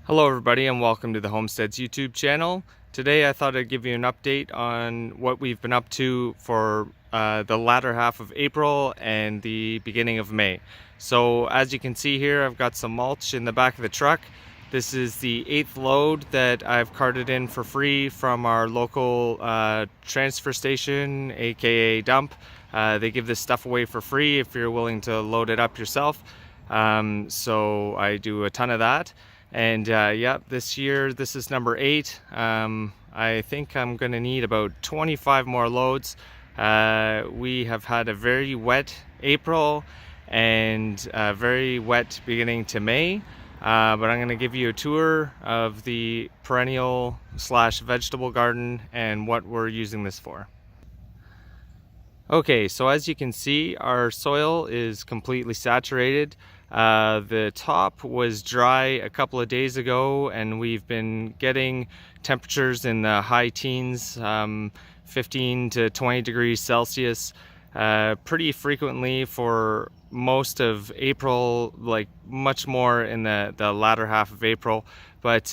Hello everybody and welcome to the Homesteads YouTube channel. Today I thought I'd give you an update on what we've been up to for the latter half of April and the beginning of May. So as you can see here, I've got some mulch in the back of the truck. This is the 8th load that I've carted in for free from our local transfer station, aka dump. They give this stuff away for free if you're willing to load it up yourself. So I do a ton of that. And yeah, this year, this is number 8. I think I'm going to need about 25 more loads. We have had a very wet April and a very wet beginning to May. But I'm going to give you a tour of the perennial / vegetable garden and what we're using this for. Okay, so as you can see, our soil is completely saturated. The top was dry a couple of days ago, and we've been getting temperatures in the high teens, 15 to 20 degrees Celsius, pretty frequently for most of April, like much more in the latter half of April. But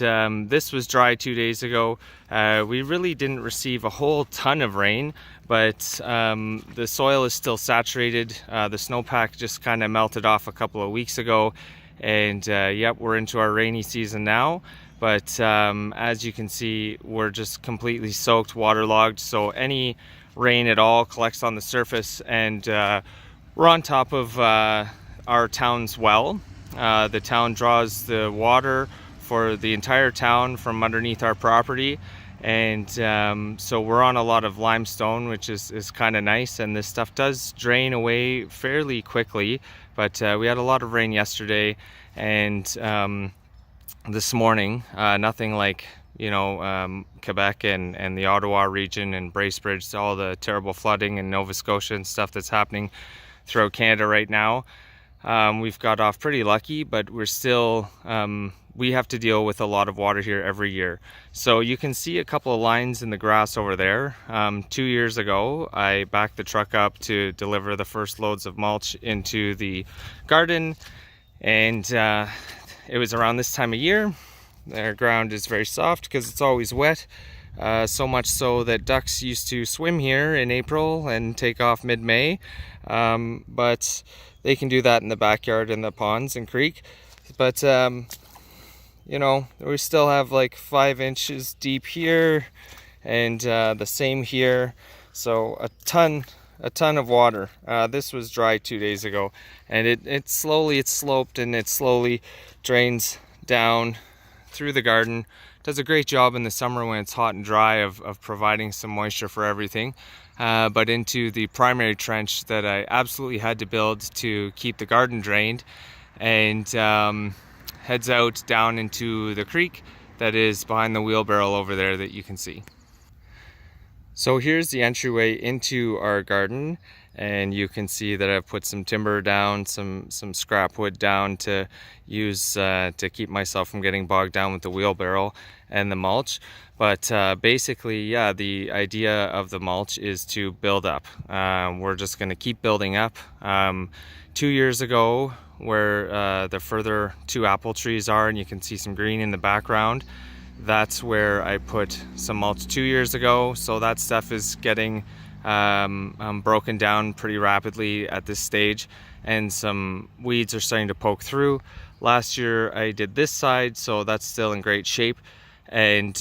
this was dry 2 days ago. We really didn't receive a whole ton of rain, but the soil is still saturated. The snowpack just kind of melted off a couple of weeks ago, and yep, we're into our rainy season now. But as you can see, we're just completely soaked, waterlogged, so any rain at all collects on the surface, and we're on top of our town's well. The town draws the water for the entire town from underneath our property, and so we're on a lot of limestone, which is kind of nice, and this stuff does drain away fairly quickly. But we had a lot of rain yesterday, and this morning, nothing like, you know, Quebec and the Ottawa region and Bracebridge, all the terrible flooding in Nova Scotia and stuff that's happening throughout Canada right now. We've got off pretty lucky, but we're still, we have to deal with a lot of water here every year. So you can see a couple of lines in the grass over there. 2 years ago, I backed the truck up to deliver the first loads of mulch into the garden, and it was around this time of year. Our ground is very soft because it's always wet. So much so that ducks used to swim here in April and take off mid-May. But they can do that in the backyard in the ponds and creek. But you know, we still have like 5 inches deep here, and the same here. So a ton of water. This was dry 2 days ago, and it's sloped, and it slowly drains down through the garden. Does a great job in the summer when it's hot and dry of providing some moisture for everything. But into the primary trench that I absolutely had to build to keep the garden drained, and heads out down into the creek that is behind the wheelbarrow over there that you can see. So here's the entryway into our garden, and you can see that I've put some timber down, some scrap wood down to use to keep myself from getting bogged down with the wheelbarrow and the mulch. But basically, yeah, the idea of the mulch is to build up. We're just going to keep building up. 2 years ago, where the further 2 apple trees are, and you can see some green in the background, that's where I put some mulch 2 years ago. So that stuff is getting broken down pretty rapidly at this stage, and some weeds are starting to poke through. Last year I did this side, so that's still in great shape. And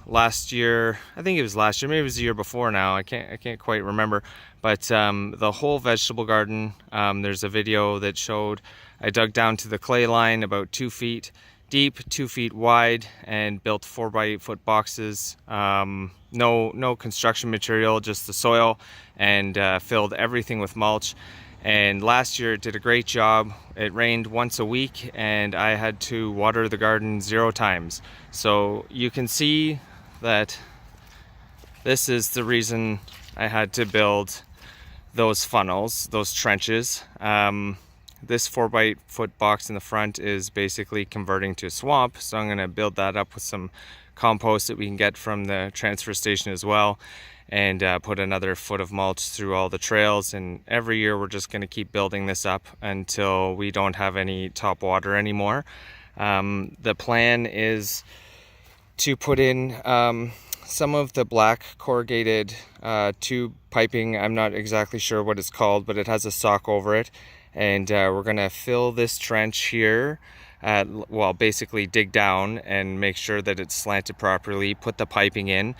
last year, I think it was last year, maybe it was the year before now, I can't quite remember, but the whole vegetable garden, there's a video that showed I dug down to the clay line about 2 feet deep, 2 feet wide, and built 4x8 foot boxes. No construction material, just the soil, and filled everything with mulch. And last year it did a great job. It rained once a week, and I had to water the garden 0 times. So you can see that this is the reason I had to build those funnels, those trenches. This 4x8 foot box in the front is basically converting to a swamp, so I'm going to build that up with some compost that we can get from the transfer station as well, and put another foot of mulch through all the trails. And every year we're just going to keep building this up until we don't have any top water anymore. The plan is to put in some of the black corrugated tube piping. I'm not exactly sure what it's called, but it has a sock over it, and we're gonna fill this trench here, well, basically dig down and make sure that it's slanted properly, put the piping in,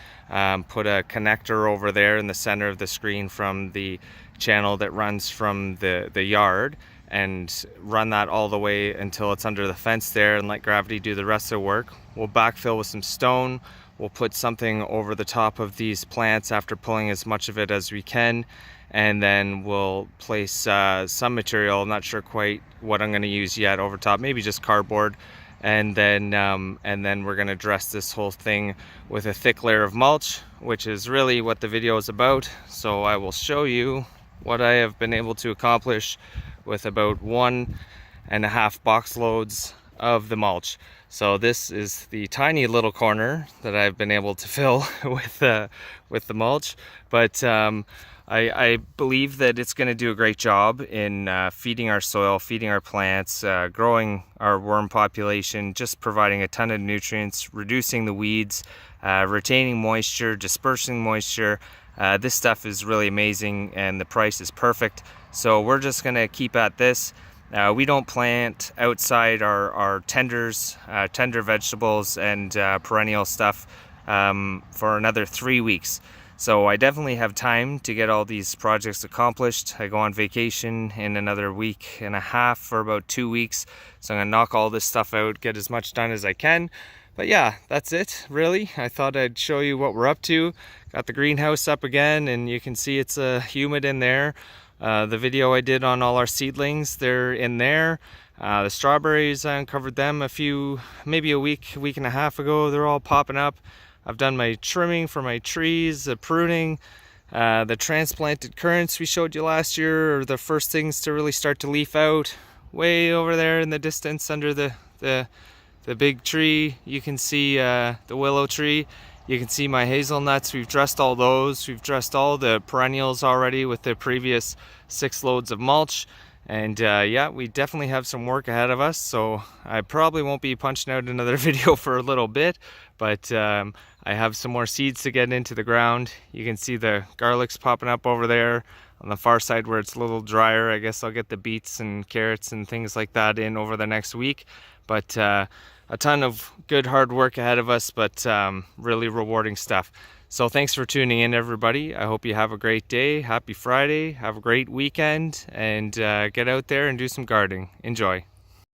put a connector over there in the center of the screen from the channel that runs from the yard, and run that all the way until it's under the fence there, and let gravity do the rest of the work. We'll backfill with some stone. We'll put something over the top of these plants after pulling as much of it as we can, and then we'll place some material, I'm not sure quite what I'm going to use yet, over top, maybe just cardboard, and then we're going to dress this whole thing with a thick layer of mulch, which is really what the video is about. So I will show you what I have been able to accomplish with about 1.5 box loads of the mulch. So this is the tiny little corner that I've been able to fill with the mulch, but I believe that it's going to do a great job in feeding our soil, feeding our plants, growing our worm population, just providing a ton of nutrients, reducing the weeds, retaining moisture, dispersing moisture. This stuff is really amazing, and the price is perfect. So we're just going to keep at this. We don't plant outside our tender vegetables and perennial stuff for another 3 weeks. So I definitely have time to get all these projects accomplished. I go on vacation in another 1.5 weeks for about 2 weeks. So I'm gonna knock all this stuff out, get as much done as I can. But yeah, that's it, really. I thought I'd show you what we're up to. Got the greenhouse up again, and you can see it's humid in there. The video I did on all our seedlings, they're in there. The strawberries, I uncovered them maybe a week and a half ago. They're all popping up. I've done my trimming for my trees, the pruning. The transplanted currants we showed you last year are the first things to really start to leaf out. Way over there in the distance under the big tree, you can see the willow tree. You can see my hazelnuts. We've dressed all those. We've dressed all the perennials already with the previous 6 loads of mulch. And yeah, we definitely have some work ahead of us. So I probably won't be punching out another video for a little bit, but I have some more seeds to get into the ground. You can see the garlics popping up over there on the far side where it's a little drier. I guess I'll get the beets and carrots and things like that in over the next week. But a ton of good hard work ahead of us, but really rewarding stuff. So thanks for tuning in, everybody. I hope you have a great day. Happy Friday. Have a great weekend, and get out there and do some gardening. Enjoy.